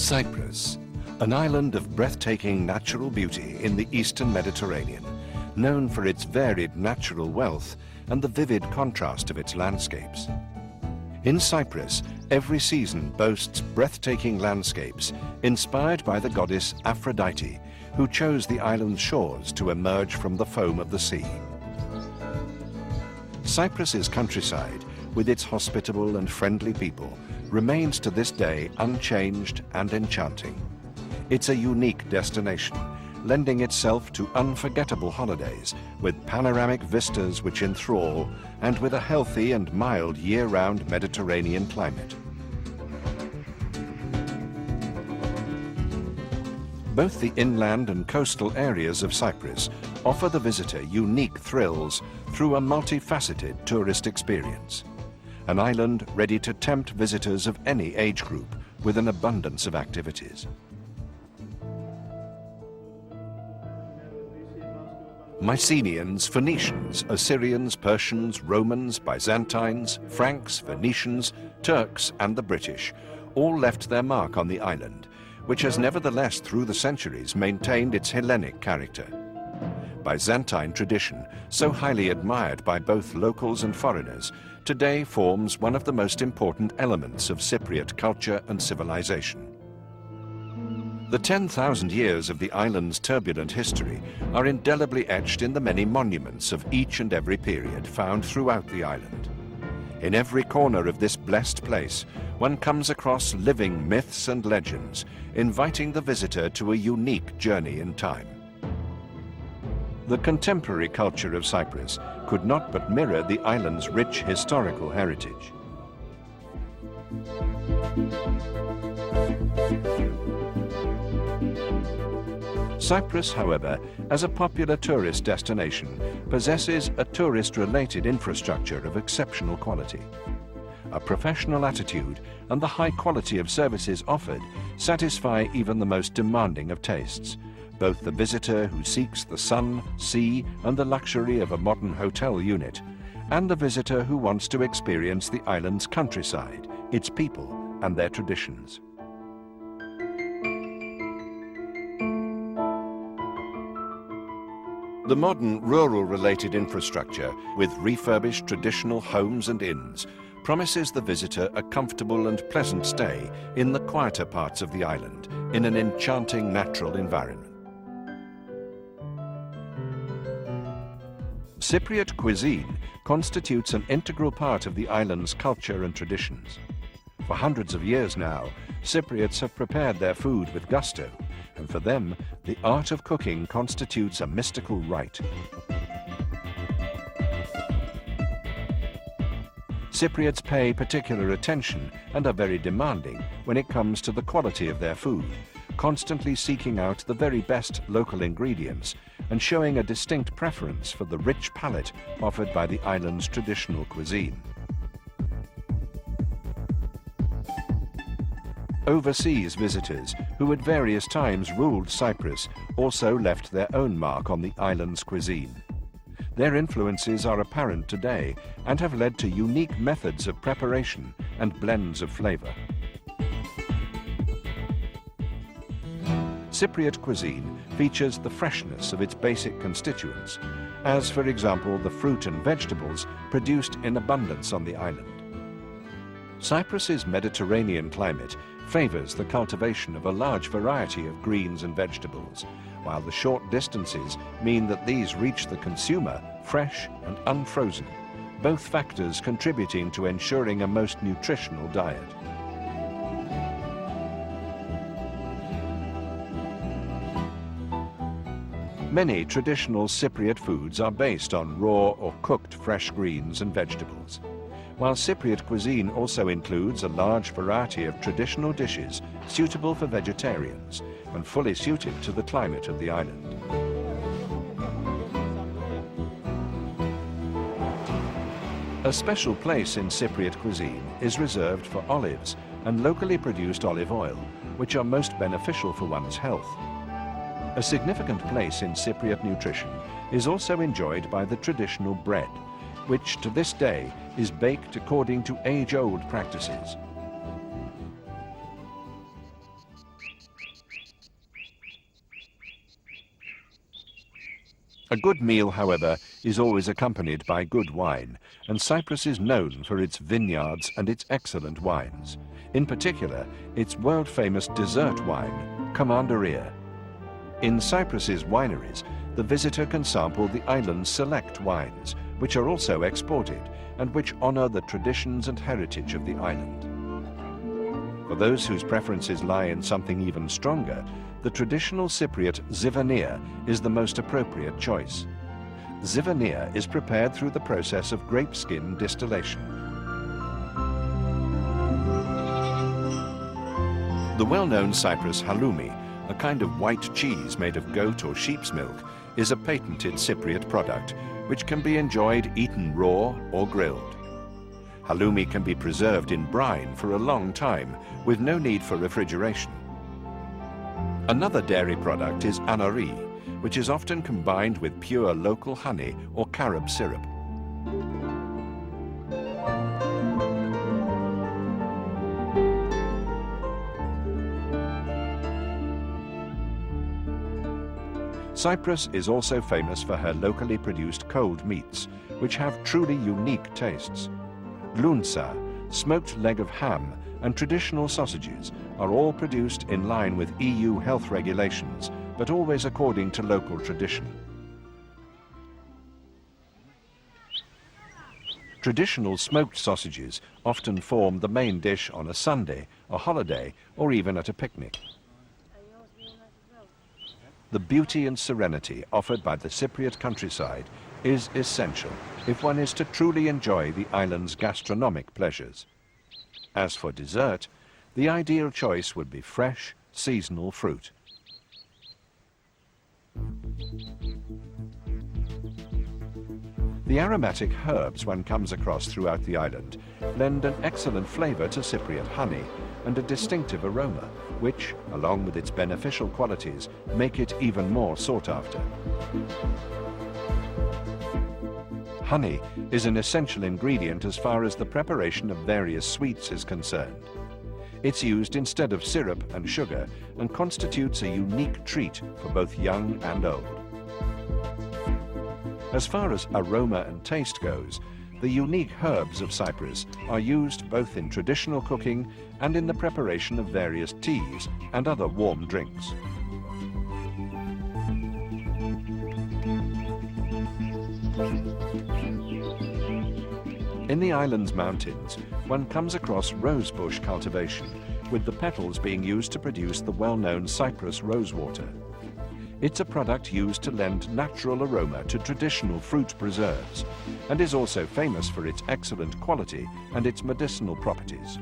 Cyprus, an island of breathtaking natural beauty in the eastern Mediterranean, known for its varied natural wealth and the vivid contrast of its landscapes. In Cyprus, every season boasts breathtaking landscapes inspired by the goddess Aphrodite, who chose the island's shores to emerge from the foam of the sea. Cyprus's countryside, with its hospitable and friendly people, remains to this day unchanged and enchanting. It's a unique destination, lending itself to unforgettable holidays with panoramic vistas which enthrall and with a healthy and mild year-round Mediterranean climate. Both the inland and coastal areas of Cyprus offer the visitor unique thrills through a multifaceted tourist experience. An island ready to tempt visitors of any age group with an abundance of activities. Mycenaeans, Phoenicians, Assyrians, Persians, Romans, Byzantines, Franks, Venetians, Turks and the British all left their mark on the island, which has nevertheless through the centuries maintained its Hellenic character. Byzantine tradition, so highly admired by both locals and foreigners, today forms one of the most important elements of Cypriot culture and civilization. The 10,000 years of the island's turbulent history are indelibly etched in the many monuments of each and every period found throughout the island. In every corner of this blessed place, one comes across living myths and legends, inviting the visitor to a unique journey in time. The contemporary culture of Cyprus could not but mirror the island's rich historical heritage. Cyprus, however, as a popular tourist destination, possesses a tourist-related infrastructure of exceptional quality. A professional attitude and the high quality of services offered satisfy even the most demanding of tastes, both the visitor who seeks the sun, sea and the luxury of a modern hotel unit, and the visitor who wants to experience the island's countryside, its people and their traditions. The modern rural-related infrastructure, with refurbished traditional homes and inns, promises the visitor a comfortable and pleasant stay in the quieter parts of the island, in an enchanting natural environment. Cypriot cuisine constitutes an integral part of the island's culture and traditions. For hundreds of years now, Cypriots have prepared their food with gusto, and for them, the art of cooking constitutes a mystical rite. Cypriots pay particular attention and are very demanding when it comes to the quality of their food, constantly seeking out the very best local ingredients and showing a distinct preference for the rich palate offered by the island's traditional cuisine. Overseas visitors, who at various times ruled Cyprus, also left their own mark on the island's cuisine. Their influences are apparent today and have led to unique methods of preparation and blends of flavor. Cypriot cuisine features the freshness of its basic constituents, as for example the fruit and vegetables produced in abundance on the island. Cyprus's Mediterranean climate favors the cultivation of a large variety of greens and vegetables, while the short distances mean that these reach the consumer fresh and unfrozen, both factors contributing to ensuring a most nutritional diet. Many traditional Cypriot foods are based on raw or cooked fresh greens and vegetables, while Cypriot cuisine also includes a large variety of traditional dishes suitable for vegetarians and fully suited to the climate of the island. A special place in Cypriot cuisine is reserved for olives and locally produced olive oil, which are most beneficial for one's health. A significant place in Cypriot nutrition is also enjoyed by the traditional bread, which to this day is baked according to age-old practices. A good meal, however, is always accompanied by good wine, and Cyprus is known for its vineyards and its excellent wines. In particular, its world-famous dessert wine, Commanderia. In Cyprus's wineries, the visitor can sample the island's select wines, which are also exported and which honor the traditions and heritage of the island. For those whose preferences lie in something even stronger, the traditional Cypriot zivania is the most appropriate choice. Zivania is prepared through the process of grape skin distillation. The well-known Cyprus halloumi, a kind of white cheese made of goat or sheep's milk, is a patented Cypriot product, which can be enjoyed eaten raw or grilled. Halloumi can be preserved in brine for a long time, with no need for refrigeration. Another dairy product is anari, which is often combined with pure local honey or carob syrup. Cyprus is also famous for her locally produced cold meats, which have truly unique tastes. Lounsa, smoked leg of ham, and traditional sausages are all produced in line with EU health regulations, but always according to local tradition. Traditional smoked sausages often form the main dish on a Sunday, a holiday, or even at a picnic. The beauty and serenity offered by the Cypriot countryside is essential if one is to truly enjoy the island's gastronomic pleasures. As for dessert, the ideal choice would be fresh, seasonal fruit. The aromatic herbs one comes across throughout the island lend an excellent flavor to Cypriot honey and a distinctive aroma, which, along with its beneficial qualities, make it even more sought after. Honey is an essential ingredient as far as the preparation of various sweets is concerned. It's used instead of syrup and sugar and constitutes a unique treat for both young and old. As far as aroma and taste goes, the unique herbs of Cyprus are used both in traditional cooking and in the preparation of various teas and other warm drinks. In the island's mountains, one comes across rosebush cultivation, with the petals being used to produce the well-known Cyprus rosewater. It's a product used to lend natural aroma to traditional fruit preserves, and is also famous for its excellent quality and its medicinal properties.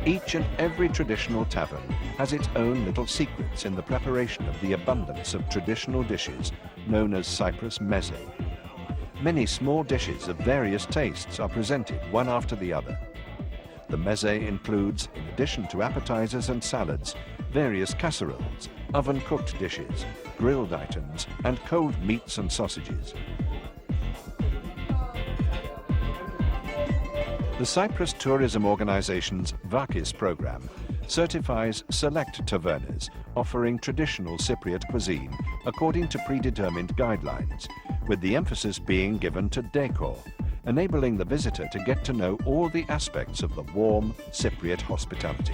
Each and every traditional tavern has its own little secrets in the preparation of the abundance of traditional dishes known as Cyprus meze. Many small dishes of various tastes are presented one after the other. The meze includes, in addition to appetizers and salads, various casseroles, oven-cooked dishes, grilled items, and cold meats and sausages. The Cyprus Tourism Organization's Vakis program certifies select tavernas offering traditional Cypriot cuisine according to predetermined guidelines, with the emphasis being given to decor, enabling the visitor to get to know all the aspects of the warm Cypriot hospitality.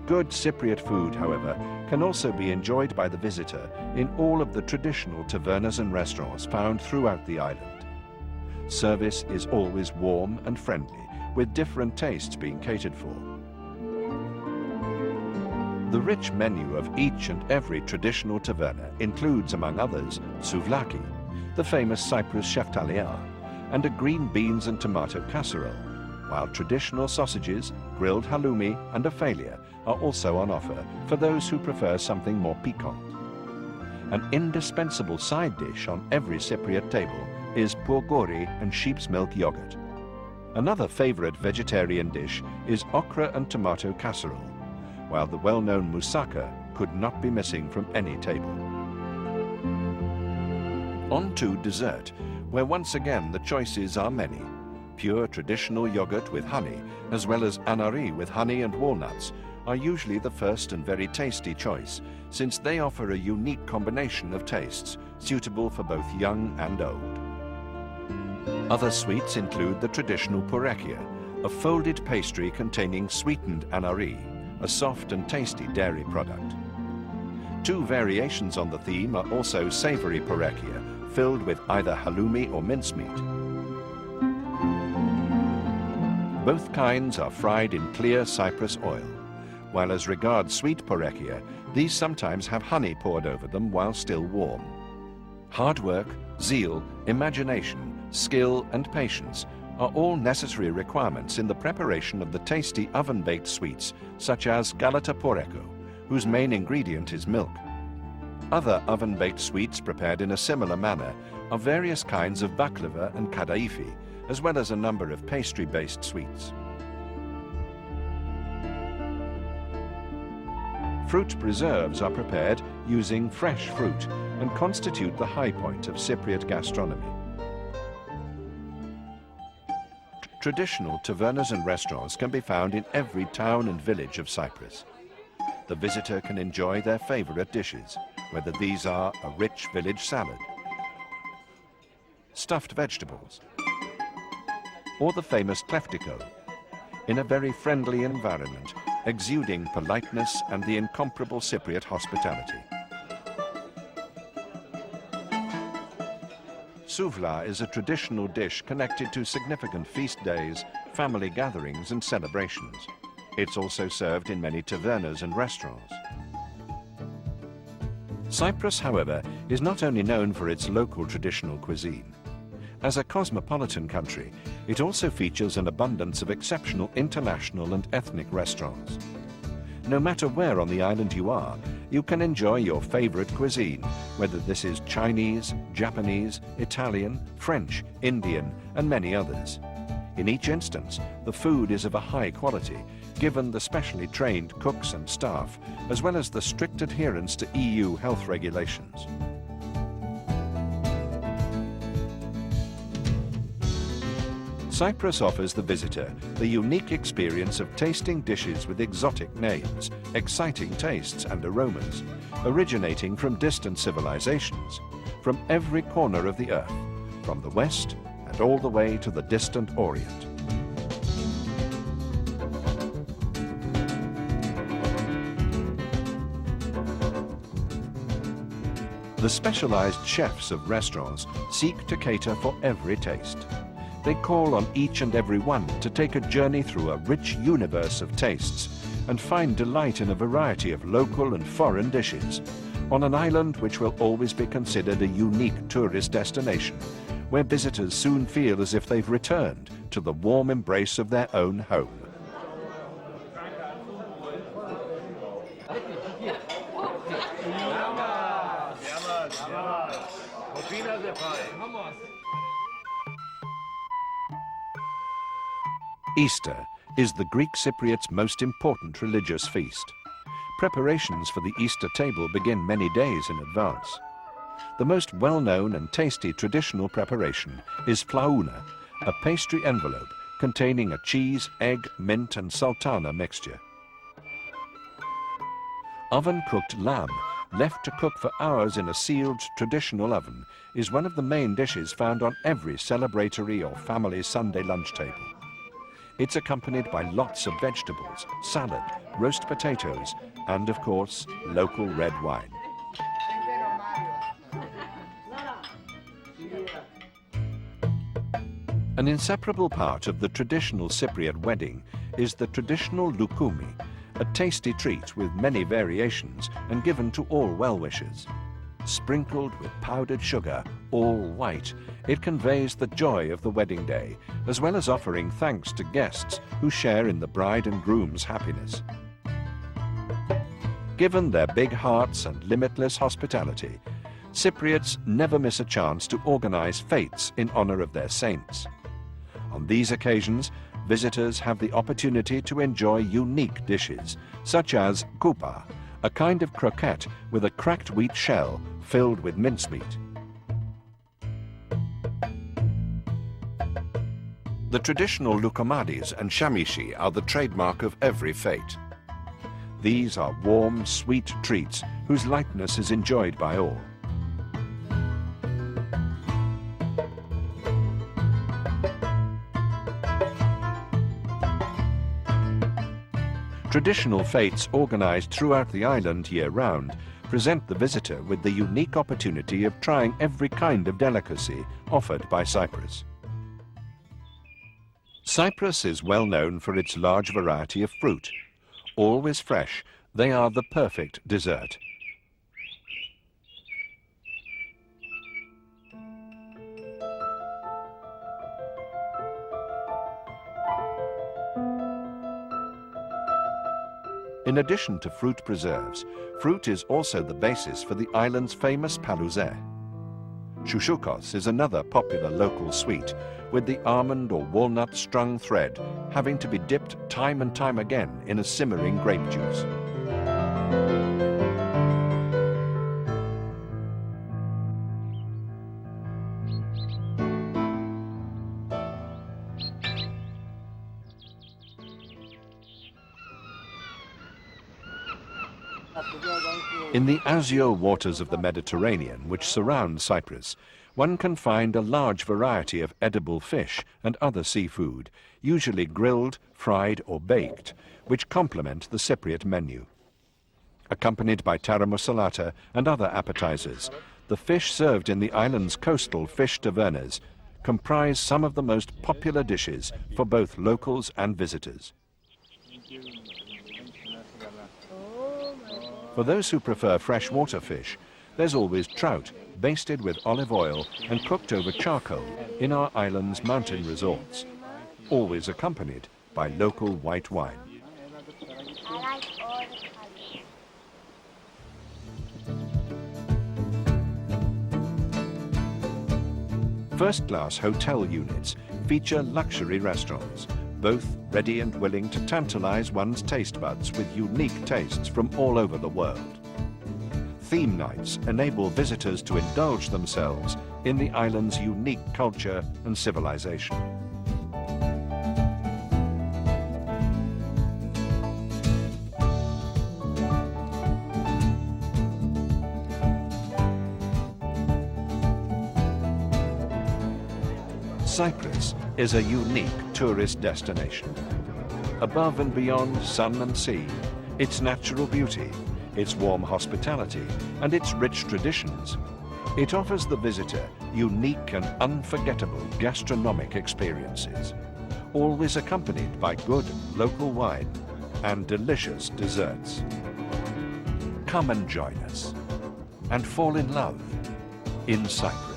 Good Cypriot food, however, can also be enjoyed by the visitor in all of the traditional tavernas and restaurants found throughout the island. Service is always warm and friendly, with different tastes being catered for. The rich menu of each and every traditional taverna includes, among others, souvlaki, the famous Cyprus cheftalia, and a green beans and tomato casserole, while traditional sausages, grilled halloumi, and aphalia are also on offer for those who prefer something more piquant. An indispensable side dish on every Cypriot table is bulguri and sheep's milk yogurt. Another favorite vegetarian dish is okra and tomato casserole, while the well-known moussaka could not be missing from any table. On to dessert, where once again the choices are many. Pure traditional yogurt with honey, as well as anari with honey and walnuts, are usually the first and very tasty choice, since they offer a unique combination of tastes, suitable for both young and old. Other sweets include the traditional purekia, a folded pastry containing sweetened anari, a soft and tasty dairy product. Two variations on the theme are also savory purekia, filled with either halloumi or mincemeat. Both kinds are fried in clear Cyprus oil, while as regards sweet purekia, these sometimes have honey poured over them while still warm. Hard work, zeal, imagination, skill and patience are all necessary requirements in the preparation of the tasty oven-baked sweets such as galata poreko, whose main ingredient is milk. Other oven-baked sweets prepared in a similar manner are various kinds of baklava and kadaifi, as well as a number of pastry-based sweets. Fruit preserves are prepared using fresh fruit and constitute the high point of Cypriot gastronomy. Traditional tavernas and restaurants can be found in every town and village of Cyprus. The visitor can enjoy their favorite dishes, whether these are a rich village salad, stuffed vegetables, or the famous kleftiko, in a very friendly environment, exuding politeness and the incomparable Cypriot hospitality. Souvla is a traditional dish connected to significant feast days, family gatherings and celebrations. It's also served in many tavernas and restaurants. Cyprus, however, is not only known for its local traditional cuisine. As a cosmopolitan country, it also features an abundance of exceptional international and ethnic restaurants. No matter where on the island you are, you can enjoy your favorite cuisine, whether this is Chinese, Japanese, Italian, French, Indian, and many others. In each instance, the food is of a high quality, given the specially trained cooks and staff, as well as the strict adherence to EU health regulations. Cyprus offers the visitor the unique experience of tasting dishes with exotic names, exciting tastes and aromas, originating from distant civilizations, from every corner of the earth, from the west and all the way to the distant Orient. The specialized chefs of restaurants seek to cater for every taste. They call on each and every one to take a journey through a rich universe of tastes and find delight in a variety of local and foreign dishes on an island which will always be considered a unique tourist destination, where visitors soon feel as if they've returned to the warm embrace of their own home. Easter is the Greek Cypriots' most important religious feast. Preparations for the Easter table begin many days in advance. The most well-known and tasty traditional preparation is flaouna, a pastry envelope containing a cheese, egg, mint and sultana mixture. Oven-cooked lamb, left to cook for hours in a sealed traditional oven, is one of the main dishes found on every celebratory or family Sunday lunch table. It's accompanied by lots of vegetables, salad, roast potatoes, and of course, local red wine. An inseparable part of the traditional Cypriot wedding is the traditional lukumi, a tasty treat with many variations and given to all well-wishers. Sprinkled with powdered sugar, all white, it conveys the joy of the wedding day, as well as offering thanks to guests who share in the bride and groom's happiness. Given their big hearts and limitless hospitality, Cypriots never miss a chance to organize fetes in honor of their saints. On these occasions, visitors have the opportunity to enjoy unique dishes, such as koupa, a kind of croquette with a cracked wheat shell filled with mincemeat. The traditional loukoumades and shamishi are the trademark of every fete. These are warm, sweet treats whose lightness is enjoyed by all. Traditional fetes organized throughout the island year-round present the visitor with the unique opportunity of trying every kind of delicacy offered by Cyprus. Cyprus is well known for its large variety of fruit. Always fresh, they are the perfect dessert. In addition to fruit preserves, fruit is also the basis for the island's famous palouze. Chouchoukos is another popular local sweet, with the almond or walnut strung thread having to be dipped time and time again in a simmering grape juice. In the azure waters of the Mediterranean, which surround Cyprus, one can find a large variety of edible fish and other seafood, usually grilled, fried or baked, which complement the Cypriot menu. Accompanied by taramosalata and other appetizers, the fish served in the island's coastal fish tavernas comprise some of the most popular dishes for both locals and visitors. For those who prefer freshwater fish, there's always trout, basted with olive oil and cooked over charcoal in our island's mountain resorts, always accompanied by local white wine. I like all the colors. First-class hotel units feature luxury restaurants, both ready and willing to tantalize one's taste buds with unique tastes from all over the world. Theme nights enable visitors to indulge themselves in the island's unique culture and civilization. Cyprus is a unique tourist destination. Above and beyond sun and sea, its natural beauty, its warm hospitality, and its rich traditions, it offers the visitor unique and unforgettable gastronomic experiences, always accompanied by good local wine and delicious desserts. Come and join us and fall in love in Cyprus.